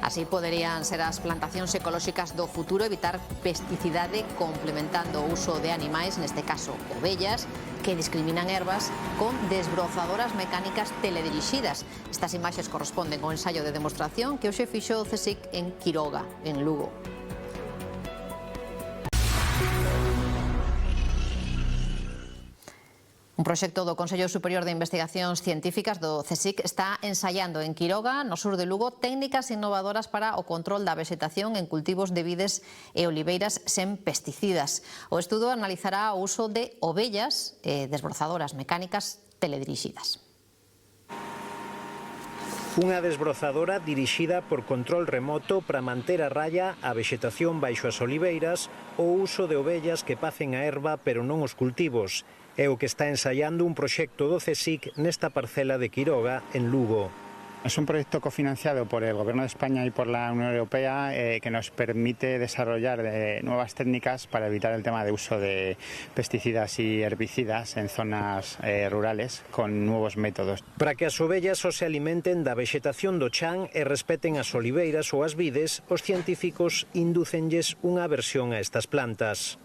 Así poderían ser as plantacións ecolóxicas do futuro evitar pesticidade complementando o uso de animais, neste caso ovellas, que discriminan ervas con desbrozadoras mecánicas teledirixidas. Estas imaxes corresponden ao ensaio de demostración que hoxe fixo o CSIC en Quiroga, en Lugo. Un proxecto do Consello Superior de Investigacións Científicas do CSIC está ensaiando en Quiroga, no sur de Lugo, técnicas innovadoras para o control da vexetación en cultivos de vides e oliveiras sen pesticidas. O estudo analizará o uso de ovellas e desbrozadoras mecánicas teledirixidas. Unha desbrozadora dirixida por control remoto para manter a raya a vexetación baixo as oliveiras ou o uso de ovellas que pacen a erva pero non os cultivos. É o que está ensaiando un proxecto do CSIC nesta parcela de Quiroga, en Lugo. Es un proyecto cofinanciado por el Gobierno de España y por la Unión Europea que nos permite desarrollar nuevas técnicas para evitar el tema de uso de pesticidas y herbicidas en zonas rurales con nuevos métodos. Para que as ovellas só se alimenten da vexetación do chan e respeten as oliveiras ou as vides, os científicos indúcenlles unha aversión a estas plantas.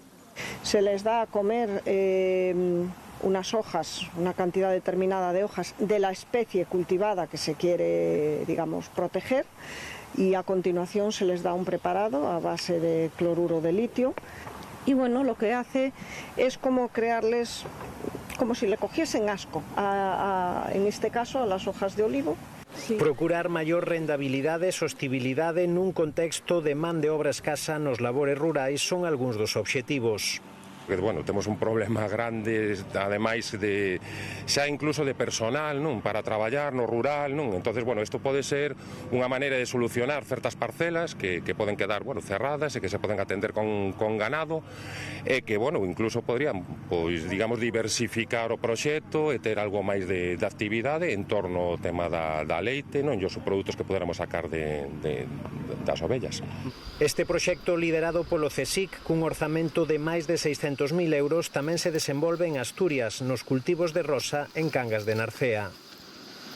Se les da a comer unas hojas, una cantidad determinada de hojas de la especie cultivada que se quiere, digamos, proteger, y a continuación se les da un preparado a base de cloruro de litio. Y bueno, lo que hace es como crearles, como si le cogiesen asco, en este caso a las hojas de olivo. Sí. Procurar maior rendabilidade e sostibilidade nun contexto de man de obra escasa nos labores rurais son algúns dos obxectivos. Bueno, temos un problema grande, ademais de xa incluso de personal, non, para traballar no rural, non. Entonces, bueno, isto pode ser unha maneira de solucionar certas parcelas que poden quedar, bueno, cerradas e que se poden atender con ganado e que, bueno, incluso podrían, pois, digamos, diversificar o proxecto e ter algo máis de actividade en torno ao tema da leite, non, e os produtos que poderamos sacar das ovellas. Este proxecto liderado polo CSIC cun orzamento de máis de 600.000 euros tamén se desenvolve en Asturias, nos cultivos de rosa en Cangas de Narcea.